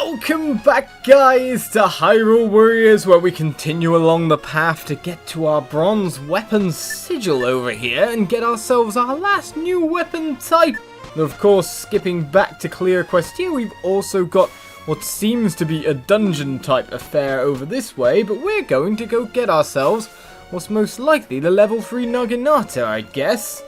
Welcome back, guys, to Hyrule Warriors, where we continue along the path to get to our bronze weapon sigil over here and get ourselves our last new weapon type. And of course, skipping back to clear quest here, we've also got what seems to be a dungeon type affair over this way, but we're going to go get ourselves what's most likely the level 3 Naginata, I guess,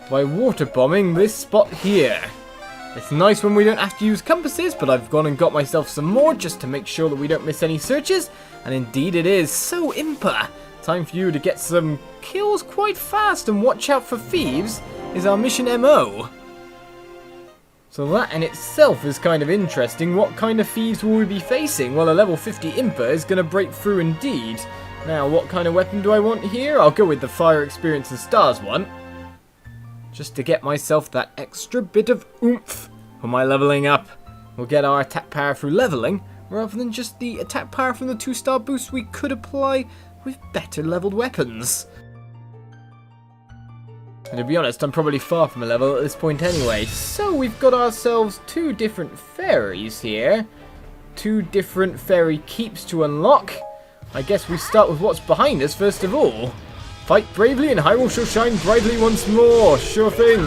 by water bombing this spot here. It's nice when we don't have to use compasses, but I've gone and got myself some more just to make sure that we don't miss any searches. And indeed it is. So Impa, time for you to get some kills quite fast and watch out for thieves is our mission MO. So that in itself is kind of interesting. What kind of thieves will we be facing? Well, a level 50 Impa is going to break through indeed. Now, what kind of weapon do I want here? I'll go with the Fire Experience and Stars one, just to get myself that extra bit of oomph for my leveling up. We'll get our attack power through leveling, rather than just the attack power from the 2-star boost we could apply with better leveled weapons. And to be honest, I'm probably far from a level at this point anyway. So we've got ourselves 2 different fairies here. 2 different fairy keeps to unlock. I guess we start with what's behind us first of all. Fight bravely and Hyrule shall shine brightly once more. Sure thing.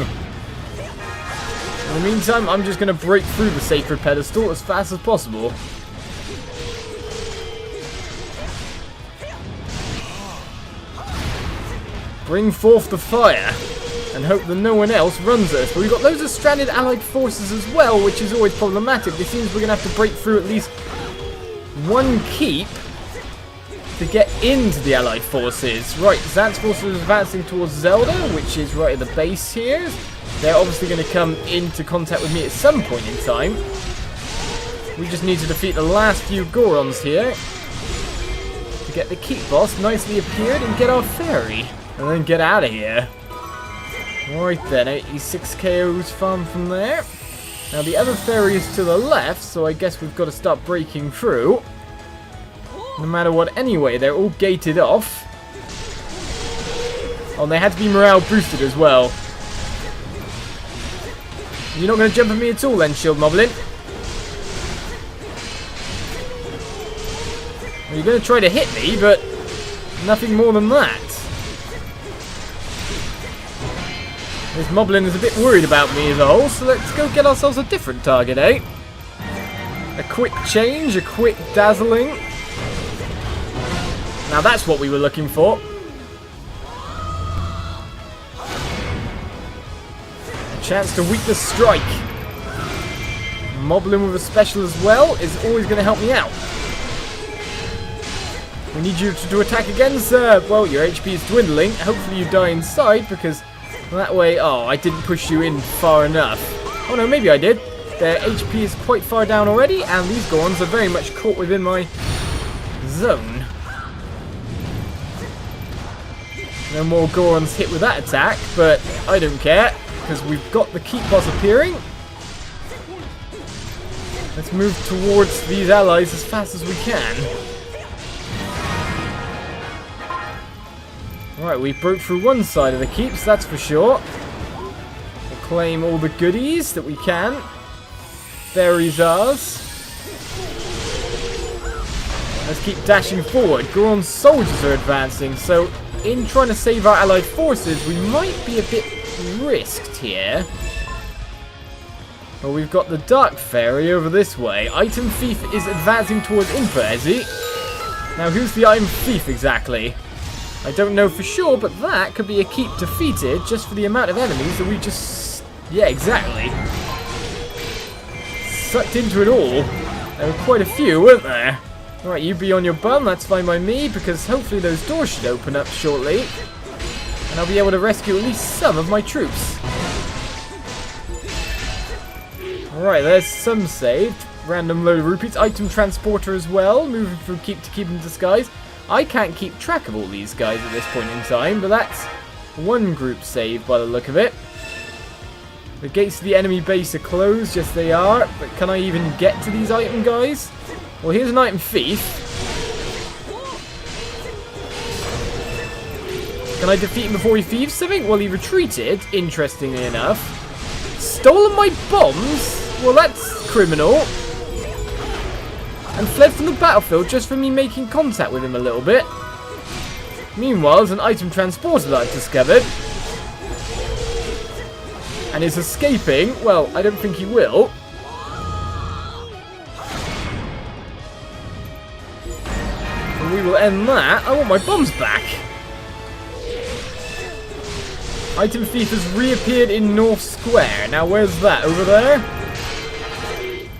In the meantime, I'm just going to break through the sacred pedestal as fast as possible. Bring forth the fire and hope that no one else runs us. But we've got loads of stranded allied forces as well, which is always problematic. It seems we're going to have to break through at least one keep to get into the allied forces. Right, Zant's forces are advancing towards Zelda, which is right at the base here. They're obviously going to come into contact with me at some point in time. We just need to defeat the last few Gorons here to get the keep boss nicely appeared and get our fairy, and then get out of here. Right then, 86 KOs farm from there. Now the other fairy is to the left, so I guess we've got to start breaking through. No matter what anyway, they're all gated off. Oh, and they had to be morale boosted as well. You're not going to jump at me at all then, Shield Moblin. Well, you're going to try to hit me, but nothing more than that. This Moblin is a bit worried about me as a whole, so let's go get ourselves a different target, eh? A quick change, a quick dazzling. Now that's what we were looking for. A chance to weak the strike. Moblin with a special as well is always going to help me out. We need you to attack again, sir. Well, your HP is dwindling. Hopefully you die inside, because that way... Oh, I didn't push you in far enough. Oh no, maybe I did. Their HP is quite far down already, and these Gorons are very much caught within my zone. No more Gorons hit with that attack, but I don't care, because we've got the keep boss appearing. Let's move towards these allies as fast as we can. Right, we broke through one side of the keeps, that's for sure. We'll claim all the goodies that we can. Fairies ours. Let's keep dashing forward. Goron's soldiers are advancing, so in trying to save our allied forces, we might be a bit risked here. Well, we've got the Dark Fairy over this way. Item Thief is advancing towards Impa, is he? Now, who's the Item Thief exactly? I don't know for sure, but that could be a keep defeated just for the amount of enemies that we just... Yeah, exactly. Sucked into it all. There were quite a few, weren't there? Alright, you be on your bum, that's fine by me, because hopefully those doors should open up shortly. And I'll be able to rescue at least some of my troops. Alright, there's some saved. Random load of rupees. Item transporter as well, moving from keep to keep in disguise. I can't keep track of all these guys at this point in time, but that's one group saved by the look of it. The gates to the enemy base are closed, yes they are, but can I even get to these item guys? Well, here's an Item Thief. Can I defeat him before he thieves something? Well, he retreated, interestingly enough. Stolen my bombs? Well, that's criminal. and fled from the battlefield just for me making contact with him a little bit. Meanwhile, there's an item transporter that I've discovered. And is escaping. Well, I don't think he will. And we will end that. I want my bombs back. Item Thief has reappeared in North Square. Now, where's that? Over there?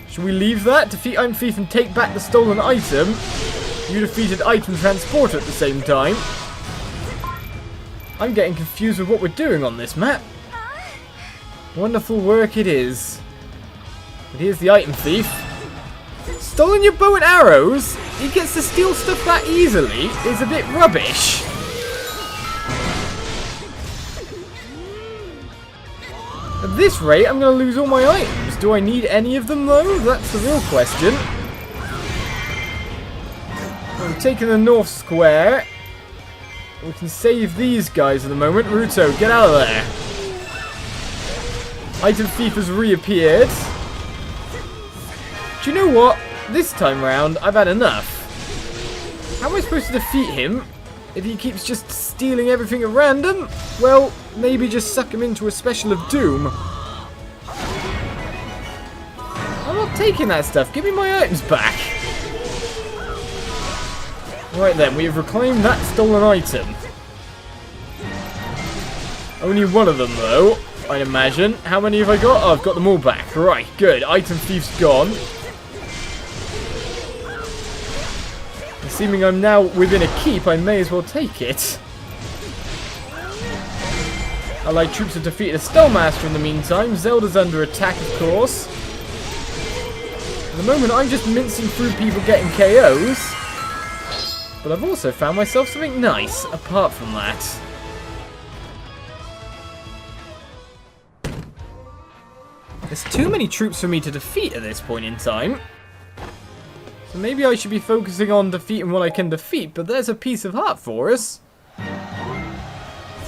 Should we leave that? Defeat Item Thief and take back the stolen item. You defeated Item Transporter at the same time. I'm getting confused with what we're doing on this map. Wonderful work it is. But here's the Item Thief. Stolen your bow and arrows? He gets to steal stuff that easily is a bit rubbish. At this rate, I'm going to lose all my items. Do I need any of them, though? That's the real question. We've taken the North Square. We can save these guys at the moment. Ruto, get out of there. Item Thief has reappeared. Do you know what? This time round, I've had enough. How am I supposed to defeat him if he keeps just stealing everything at random? Well, maybe just suck him into a special of doom. I'm not taking that stuff. Give me my items back. Right then, we have reclaimed that stolen item. Only one of them, though, I'd imagine. How many have I got? Oh, I've got them all back. Right, good. Item Thief's gone. Assuming I'm now within a keep, I may as well take it. Allied troops have defeated a Spellmaster in the meantime. Zelda's under attack, of course. At the moment, I'm just mincing through people getting KOs. But I've also found myself something nice, apart from that. There's too many troops for me to defeat at this point in time. So maybe I should be focusing on defeating what I can defeat, but there's a piece of heart for us.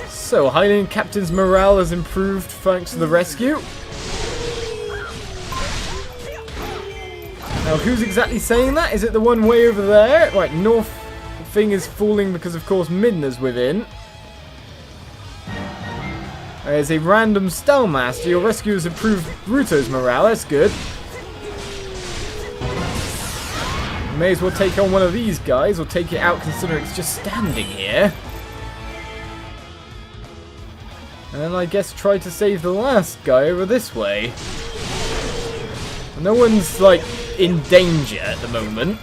So, Highland Captain's morale has improved thanks to the rescue. Now, who's exactly saying that? Is it the one way over there? Right, North thing is falling because, of course, Midna's within. There's a random Spellmaster. Your rescue has improved Ruto's morale. That's good. May as well take on one of these guys, or take it out considering it's just standing here. And then I guess try to save the last guy over this way. No one's, like, in danger at the moment.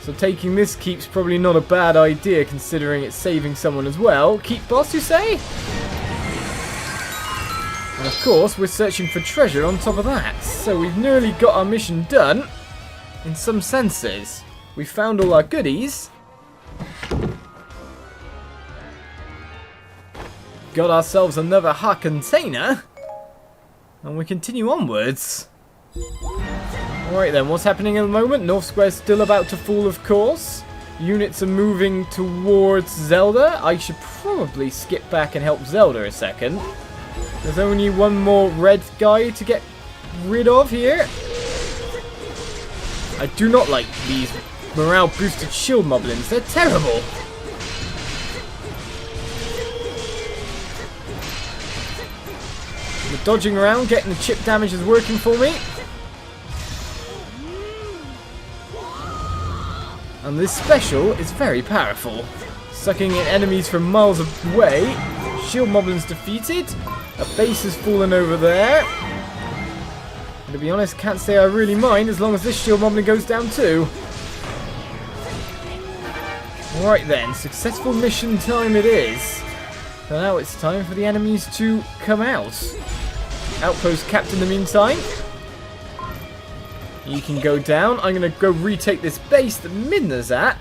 So taking this keep's probably not a bad idea considering it's saving someone as well. Keep boss, you say? And of course, we're searching for treasure on top of that. So we've nearly got our mission done. In some senses. We found all our goodies. Got ourselves another hot container. And we continue onwards. Alright then, what's happening at the moment? North Square's still about to fall, of course. Units are moving towards Zelda. I should probably skip back and help Zelda a second. There's only one more red guy to get rid of here. I do not like these morale boosted shield moblins. They're terrible. The dodging around, getting the chip damage is working for me. And this special is very powerful. Sucking in enemies from miles away. Shield moblins defeated. A base has fallen over there. To be honest, can't say I really mind as long as this shield moblin goes down too. Alright then, successful mission time it is. So now it's time for the enemies to come out. Outpost captain in the meantime. You can go down. I'm going to go retake this base that Midna's at.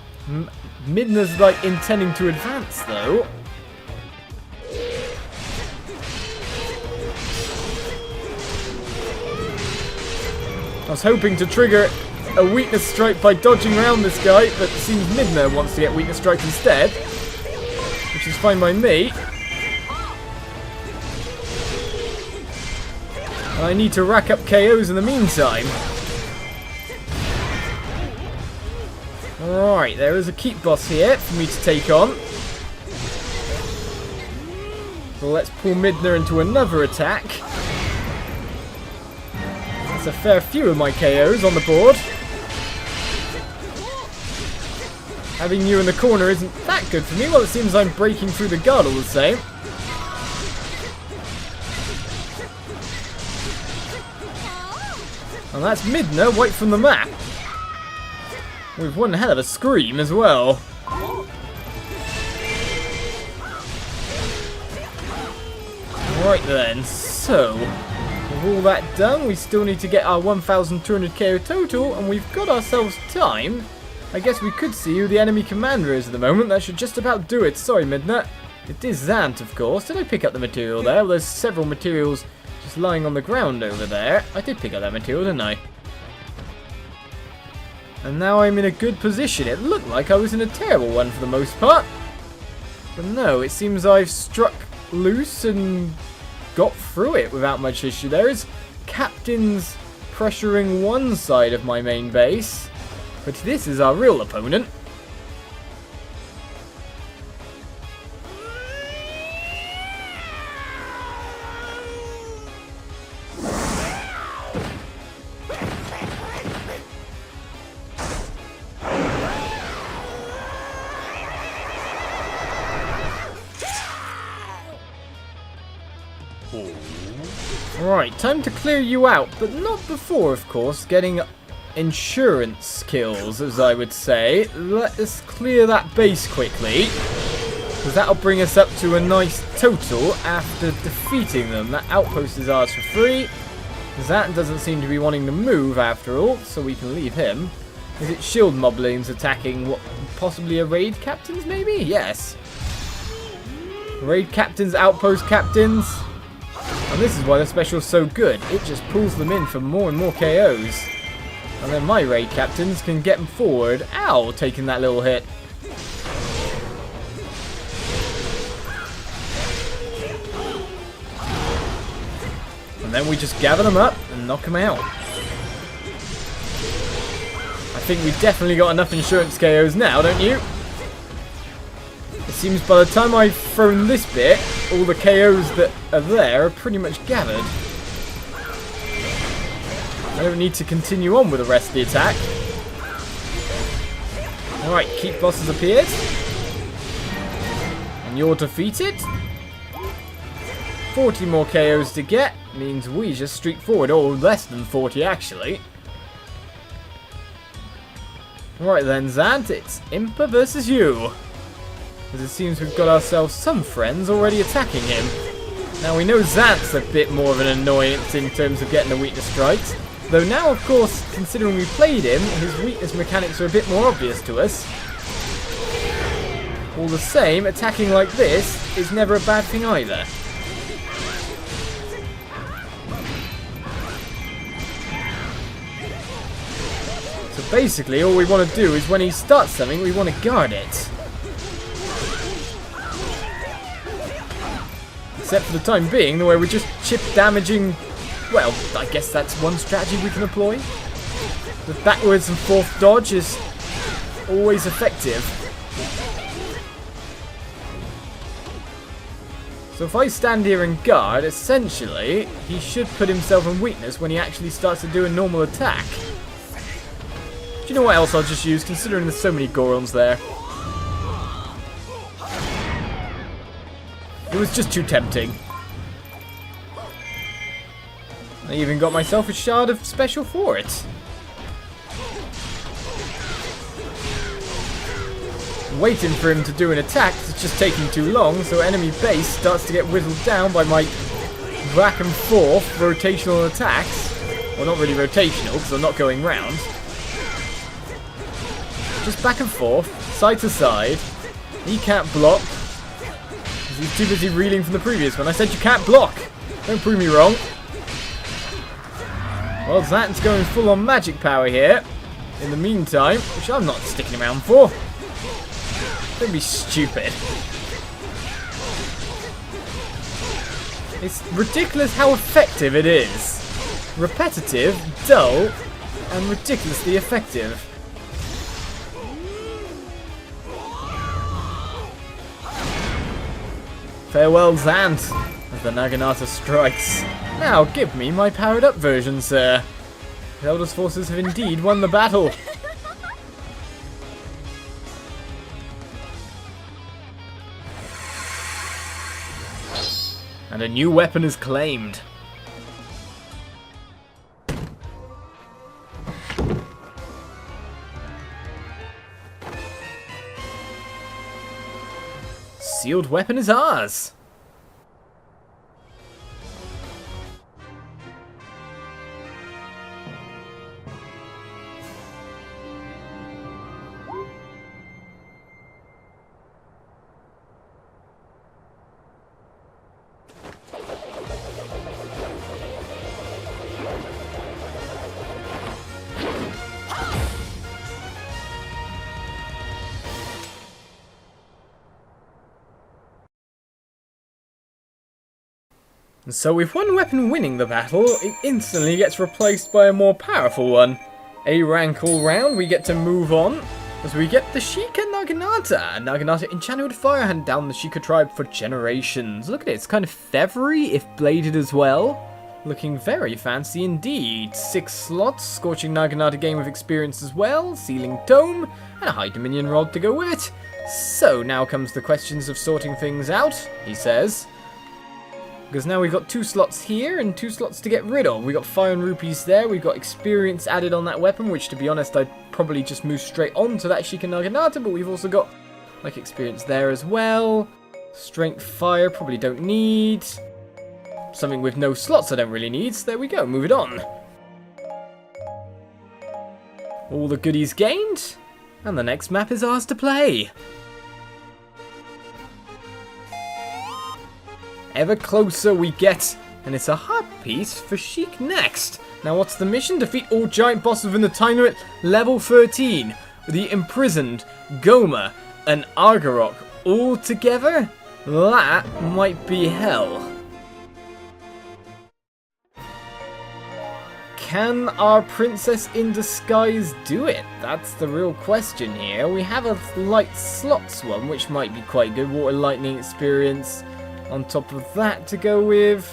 Midna's like intending to advance though. I was hoping to trigger a weakness strike by dodging around this guy, but it seems Midna wants to get weakness strike instead, which is fine by me. And I need to rack up KOs in the meantime. Alright, there is a keep boss here for me to take on. So let's pull Midna into another attack. That's a fair few of my KOs on the board. Having you in the corner isn't that good for me. Well, it seems I'm breaking through the guard all the same. And that's Midna, wiped from the map. With one hell of a scream as well. Right then, so with all that done, we still need to get our 1,200 KO total, and we've got ourselves time. I guess we could see who the enemy commander is at the moment. That should just about do it. Sorry, Midna. It is Zant, of course. Did I pick up the material there? Well, there's several materials just lying on the ground over there. I did pick up that material, didn't I? And now I'm in a good position. It looked like I was in a terrible one for the most part. But no, it seems I've struck loose and got through it without much issue. There is captains pressuring one side of my main base. But this is our real opponent. Right, time to clear you out, but not before, of course, getting insurance kills, as I would say. Let us clear that base quickly, because that'll bring us up to a nice total after defeating them. That outpost is ours for free. Zant doesn't seem to be wanting to move after all, so we can leave him. Is it shield moblins attacking what, possibly a raid captains maybe? Yes. Raid captains, outpost captains. And this is why the special's so good. It just pulls them in for more and more KOs. And then my raid captains can get them forward. Ow, taking that little hit. And then we just gather them up and knock them out. I think we've definitely got enough insurance KOs now, don't you? It seems by the time I've thrown this bit, all the KOs that are there are pretty much gathered. I don't need to continue on with the rest of the attack. Alright, keep boss has appeared. And you're defeated. 40 more KOs to get means we just streak forward, or less than 40 actually. Right then, Zant, it's Impa versus you. As it seems we've got ourselves some friends already attacking him. Now we know Zant's a bit more of an annoyance in terms of getting the weakness strikes. Though now, of course, considering we played him, his weakness mechanics are a bit more obvious to us. All the same, attacking like this is never a bad thing either. So basically, all we want to do is when he starts something, we want to guard it. Except for the time being, the way we're just chip damaging. Well, I guess that's one strategy we can employ. The backwards and forth dodge is always effective. So if I stand here and guard, essentially, he should put himself in weakness when he actually starts to do a normal attack. Do you know what else I'll just use, considering there's so many Gorons there? It was just too tempting. I even got myself a shard of special for it. Waiting for him to do an attack is just taking too long, so enemy base starts to get whittled down by my back and forth rotational attacks. Well, not really rotational, because I'm not going round. Just back and forth, side to side. He can't block. He's too busy reeling from the previous one. I said you can't block. Don't prove me wrong. Well, Zant's going full on magic power here. In the meantime, which I'm not sticking around for. Don't be stupid. It's ridiculous how effective it is. Repetitive, dull, and ridiculously effective. Farewell, Zant, as the Naginata strikes. Now give me my powered up version, sir. Zelda's forces have indeed won the battle. And a new weapon is claimed. Sealed weapon is ours. And so with one weapon winning the battle, it instantly gets replaced by a more powerful one. A rank all round, we get to move on, as we get the Sheikah Naginata. Naginata enchanted with fire, handed down the Sheikah tribe for generations. Look at it, it's kind of feathery, if bladed as well. Looking very fancy indeed. 6 slots, Scorching Naginata Game of Experience as well, Sealing Tome, and a High Dominion Rod to go with it. So now comes the questions of sorting things out, he says. Because now we've got 2 slots here and 2 slots to get rid of. We've got fire and rupees there. We've got experience added on that weapon, which to be honest, I'd probably just move straight on to that Sheikah Naginata. But we've also got like experience there as well. Strength fire, probably don't need. Something with no slots I don't really need. So there we go, move it on. All the goodies gained. And the next map is ours to play. Ever closer we get, and it's a heart piece for Sheik next. Now what's the mission? Defeat all giant bosses within the time limit, level 13. The imprisoned, Gohma, and Argarok all together? That might be hell. Can our princess in disguise do it? That's the real question here. We have a light slots one, which might be quite good. Water lightning experience. On top of that to go with.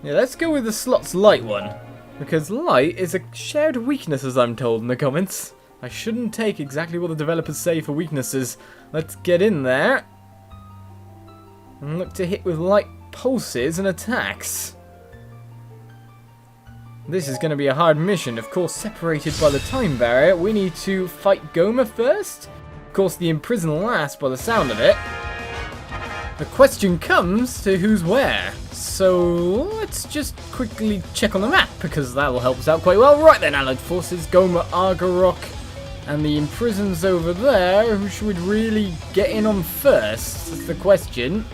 Yeah, let's go with the slots light one. Because light is a shared weakness, as I'm told in the comments. I shouldn't take exactly what the developers say for weaknesses. Let's get in there. And look to hit with light pulses and attacks. This is going to be a hard mission. Of course, separated by the time barrier. We need to fight Gohma first. Of course, the imprisoned last by the sound of it. The question comes to who's where. So let's just quickly check on the map, because that'll help us out quite well. Right then, Allied Forces, Gohma, Argarok, and the imprisons over there. Who should we really get in on first? That's the question.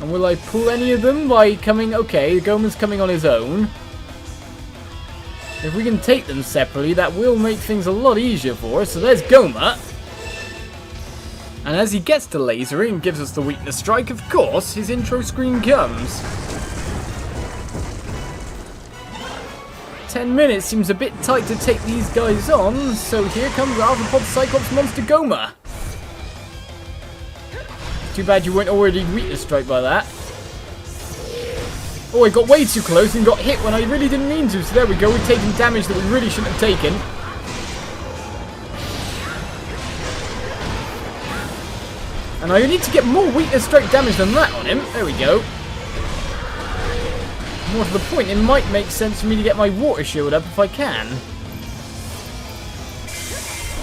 And will I pull any of them by coming... Okay, Gohma's coming on his own. If we can take them separately, that will make things a lot easier for us. So there's Gohma. And as he gets to lasering and gives us the weakness strike, of course, his intro screen comes. 10 minutes seems a bit tight to take these guys on, so here comes Arthropod Cyclops Monster Gohma. Too bad you weren't already weakness strike by that. Oh, I got way too close and got hit when I really didn't mean to, so there we go, we've taken damage that we really shouldn't have taken. And I need to get more weakness strike damage than that on him. There we go. More to the point, it might make sense for me to get my water shield up if I can.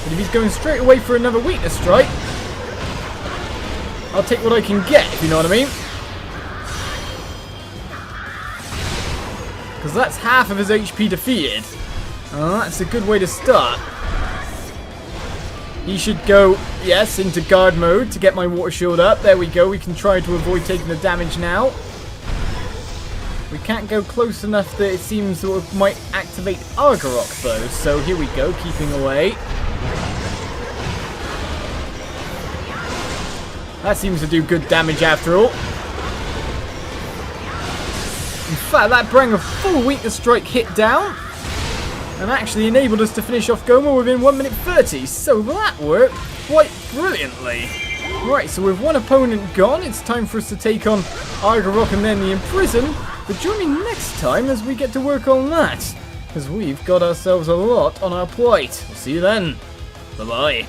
But if he's going straight away for another weakness strike, I'll take what I can get, if you know what I mean. Because that's half of his HP defeated. That's a good way to start. He should go, yes, into guard mode to get my water shield up. There we go. We can try to avoid taking the damage now. We can't go close enough that it seems that it might activate Argarok, though. So here we go, keeping away. That seems to do good damage after all. In fact, that brought a full weakness strike hit down. And actually enabled us to finish off Gohma within 1 minute 30, so that worked quite brilliantly. Right, so with one opponent gone, it's time for us to take on Argarok and then the Imprison. But join me next time as we get to work on that, because we've got ourselves a lot on our plate. We'll see you then. Bye-bye.